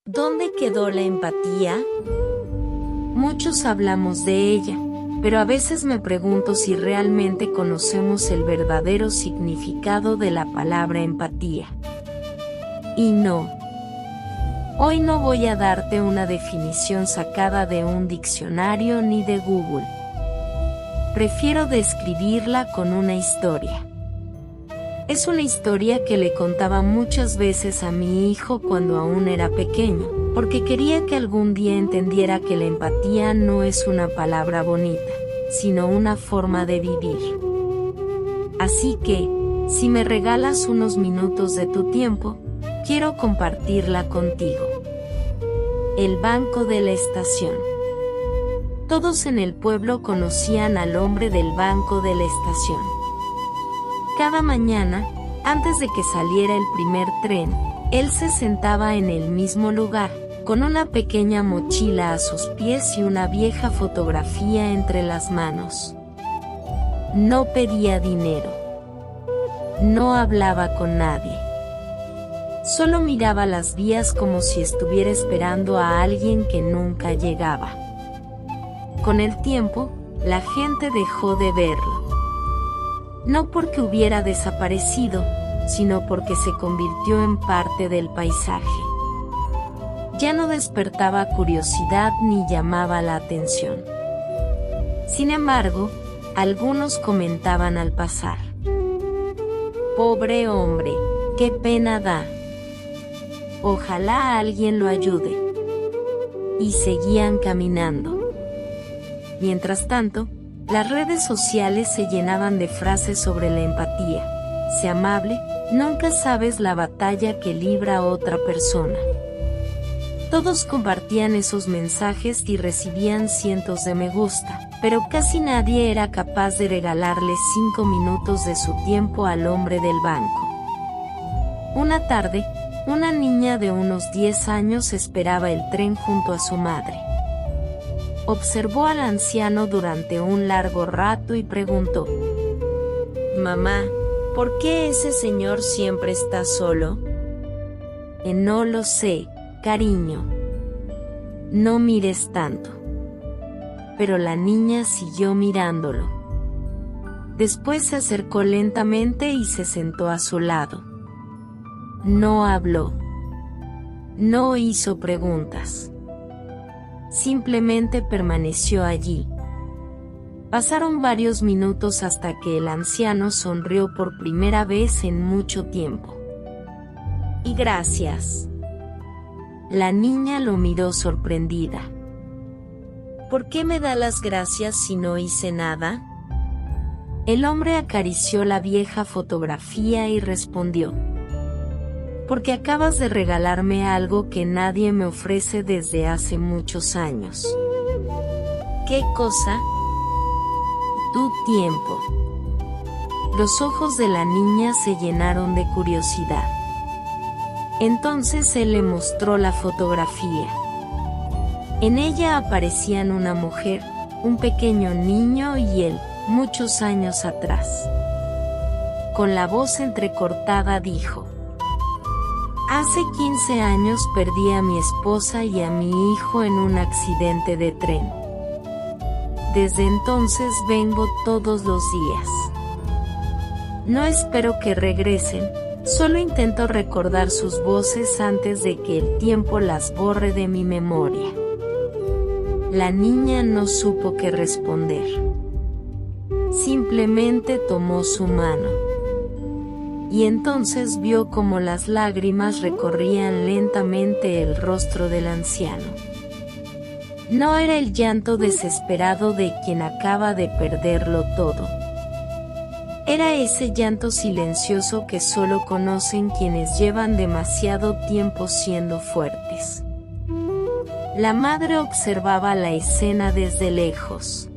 ¿Dónde quedó la empatía? Muchos hablamos de ella, pero a veces me pregunto si realmente conocemos el verdadero significado de la palabra empatía. Y no. Hoy no voy a darte una definición sacada de un diccionario ni de Google. Prefiero describirla con una historia. Es una historia que le contaba muchas veces a mi hijo cuando aún era pequeño, porque quería que algún día entendiera que la empatía no es una palabra bonita, sino una forma de vivir. Así que, si me regalas unos minutos de tu tiempo, quiero compartirla contigo. El banco de la estación. Todos en el pueblo conocían al hombre del banco de la estación. Cada mañana, antes de que saliera el primer tren, él se sentaba en el mismo lugar, con una pequeña mochila a sus pies y una vieja fotografía entre las manos. No pedía dinero. No hablaba con nadie. Solo miraba las vías como si estuviera esperando a alguien que nunca llegaba. Con el tiempo, la gente dejó de verlo. No porque hubiera desaparecido, sino porque se convirtió en parte del paisaje. Ya no despertaba curiosidad ni llamaba la atención. Sin embargo, algunos comentaban al pasar: «Pobre hombre, qué pena da. Ojalá alguien lo ayude». Y seguían caminando. Mientras tanto, las redes sociales se llenaban de frases sobre la empatía. Sé amable, nunca sabes la batalla que libra otra persona. Todos compartían esos mensajes y recibían cientos de me gusta, pero casi nadie era capaz de regalarle 5 minutos de su tiempo al hombre del banco. Una tarde, una niña de unos 10 años esperaba el tren junto a su madre. Observó al anciano durante un largo rato y preguntó: «Mamá, ¿por qué ese señor siempre está solo?» «No lo sé, cariño. No mires tanto». Pero la niña siguió mirándolo. Después se acercó lentamente y se sentó a su lado. No habló. No hizo preguntas. Simplemente permaneció allí. Pasaron varios minutos hasta que el anciano sonrió por primera vez en mucho tiempo. «Y gracias». La niña lo miró sorprendida. «¿Por qué me da las gracias si no hice nada?» El hombre acarició la vieja fotografía y respondió: «Porque acabas de regalarme algo que nadie me ofrece desde hace muchos años». «¿Qué cosa?» «Tu tiempo». Los ojos de la niña se llenaron de curiosidad. Entonces él le mostró la fotografía. En ella aparecían una mujer, un pequeño niño y él, muchos años atrás. Con la voz entrecortada dijo: «Hace 15 años perdí a mi esposa y a mi hijo en un accidente de tren. Desde entonces vengo todos los días. No espero que regresen, solo intento recordar sus voces antes de que el tiempo las borre de mi memoria». La niña no supo qué responder. Simplemente tomó su mano. Y entonces vio cómo las lágrimas recorrían lentamente el rostro del anciano. No era el llanto desesperado de quien acaba de perderlo todo. Era ese llanto silencioso que solo conocen quienes llevan demasiado tiempo siendo fuertes. La madre observaba la escena desde lejos.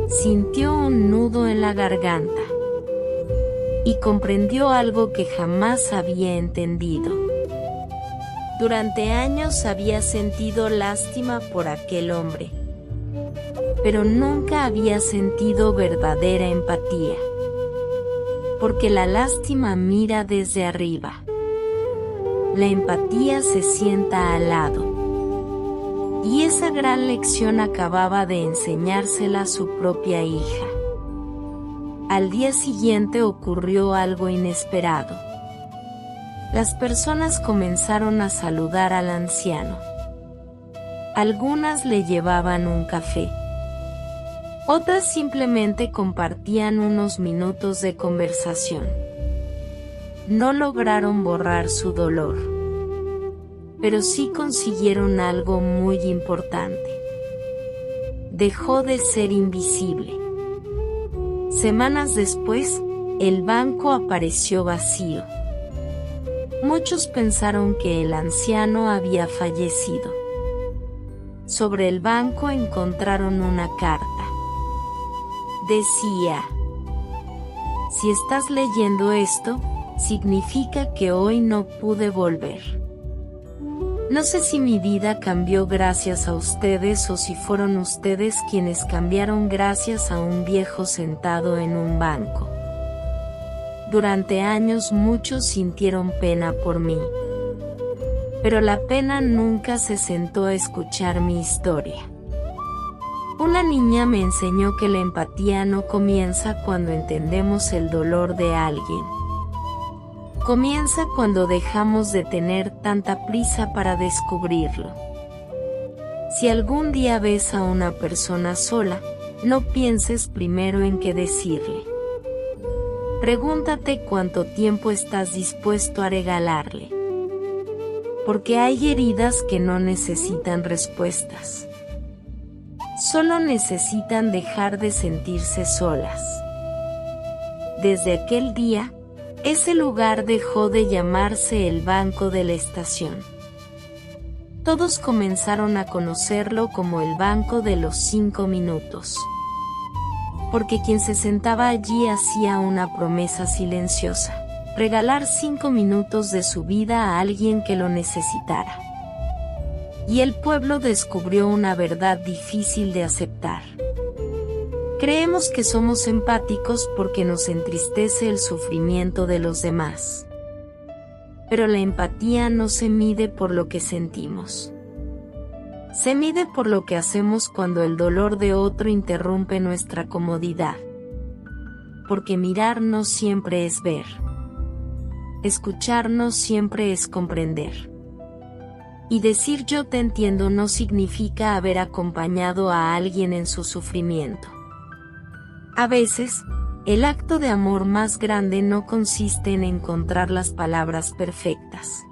Sintió un nudo en la garganta. Y comprendió algo que jamás había entendido. Durante años había sentido lástima por aquel hombre, pero nunca había sentido verdadera empatía. Porque la lástima mira desde arriba. la empatía se sienta al lado. Y esa gran lección acababa de enseñársela a su propia hija. Al día siguiente ocurrió algo inesperado. Las personas comenzaron a saludar al anciano. Algunas le llevaban un café. Otras simplemente compartían unos minutos de conversación. No lograron borrar su dolor, pero sí consiguieron algo muy importante. Dejó de ser invisible. Semanas después, el banco apareció vacío. Muchos pensaron que el anciano había fallecido. Sobre el banco encontraron una carta. Decía: si estás leyendo esto, significa que hoy no pude volver. No sé si mi vida cambió gracias a ustedes o si fueron ustedes quienes cambiaron gracias a un viejo sentado en un banco. Durante años muchos sintieron pena por mí. Pero la pena nunca se sentó a escuchar mi historia. Una niña me enseñó que la empatía no comienza cuando entendemos el dolor de alguien. Comienza cuando dejamos de tener tanta prisa para descubrirlo. Si algún día ves a una persona sola, no pienses primero en qué decirle. Pregúntate cuánto tiempo estás dispuesto a regalarle. Porque hay heridas que no necesitan respuestas. Solo necesitan dejar de sentirse solas. Desde aquel día, ese lugar dejó de llamarse el banco de la estación. Todos comenzaron a conocerlo como el banco de los 5 minutos. Porque quien se sentaba allí hacía una promesa silenciosa: regalar 5 minutos de su vida a alguien que lo necesitara. Y el pueblo descubrió una verdad difícil de aceptar. Creemos que somos empáticos porque nos entristece el sufrimiento de los demás. Pero la empatía no se mide por lo que sentimos. Se mide por lo que hacemos cuando el dolor de otro interrumpe nuestra comodidad. Porque mirar no siempre es ver. Escuchar no siempre es comprender. Y decir yo te entiendo no significa haber acompañado a alguien en su sufrimiento. A veces, el acto de amor más grande no consiste en encontrar las palabras perfectas.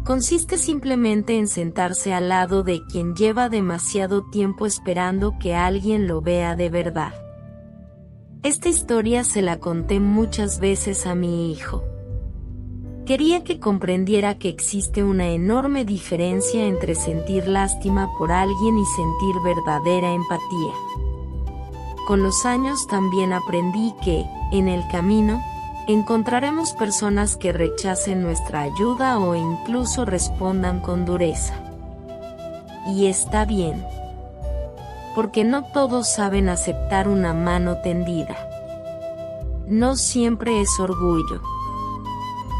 Consiste simplemente en sentarse al lado de quien lleva demasiado tiempo esperando que alguien lo vea de verdad. Esta historia se la conté muchas veces a mi hijo. Quería que comprendiera que existe una enorme diferencia entre sentir lástima por alguien y sentir verdadera empatía. Con los años también aprendí que, en el camino, encontraremos personas que rechacen nuestra ayuda o incluso respondan con dureza. Y está bien. Porque no todos saben aceptar una mano tendida. No siempre es orgullo.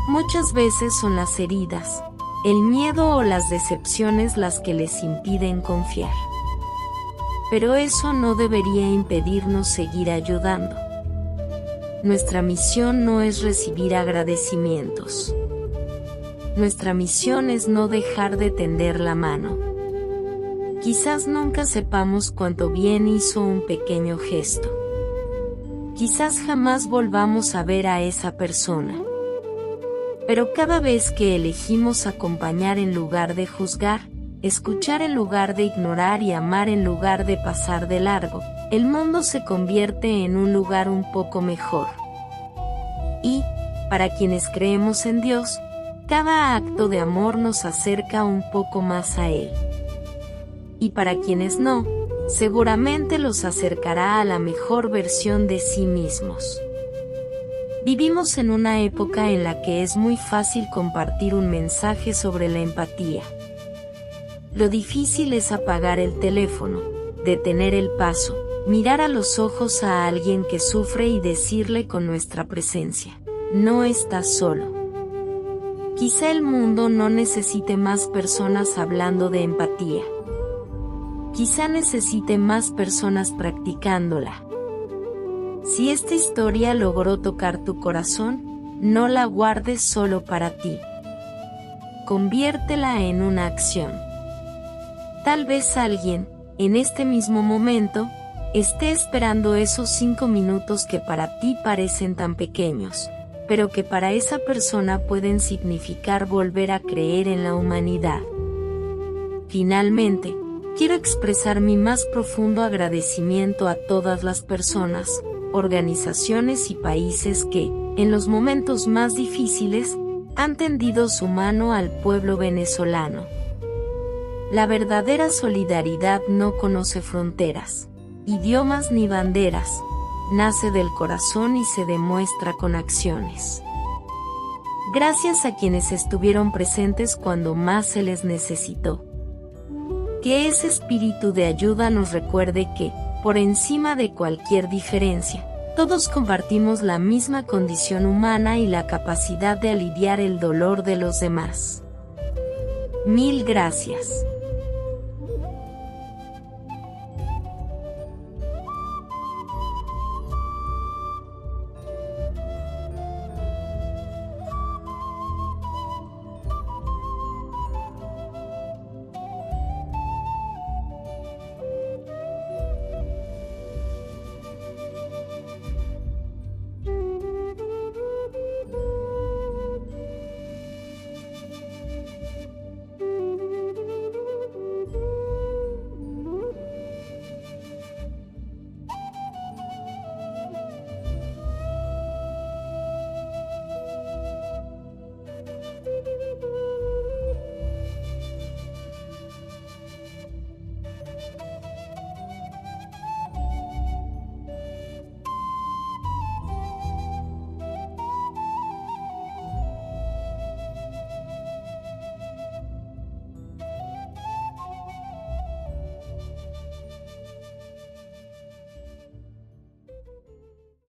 Muchas veces son las heridas, el miedo o las decepciones las que les impiden confiar. Pero eso no debería impedirnos seguir ayudando. Nuestra misión no es recibir agradecimientos. Nuestra misión es no dejar de tender la mano. Quizás nunca sepamos cuánto bien hizo un pequeño gesto. Quizás jamás volvamos a ver a esa persona. Pero cada vez que elegimos acompañar en lugar de juzgar, escuchar en lugar de ignorar y amar en lugar de pasar de largo, el mundo se convierte en un lugar un poco mejor. Y, para quienes creemos en Dios, cada acto de amor nos acerca un poco más a Él. Y para quienes no, seguramente los acercará a la mejor versión de sí mismos. Vivimos en una época en la que es muy fácil compartir un mensaje sobre la empatía. Lo difícil es apagar el teléfono, detener el paso, mirar a los ojos a alguien que sufre y decirle con nuestra presencia: no estás solo. Quizá el mundo no necesite más personas hablando de empatía. Quizá necesite más personas practicándola. Si esta historia logró tocar tu corazón, no la guardes solo para ti. Conviértela en una acción. Tal vez alguien, en este mismo momento, esté esperando esos 5 minutos que para ti parecen tan pequeños, pero que para esa persona pueden significar volver a creer en la humanidad. Finalmente, quiero expresar mi más profundo agradecimiento a todas las personas, organizaciones y países que, en los momentos más difíciles, han tendido su mano al pueblo venezolano. La verdadera solidaridad no conoce fronteras, idiomas ni banderas, nace del corazón y se demuestra con acciones. Gracias a quienes estuvieron presentes cuando más se les necesitó. Que ese espíritu de ayuda nos recuerde que, por encima de cualquier diferencia, todos compartimos la misma condición humana y la capacidad de aliviar el dolor de los demás. Mil gracias.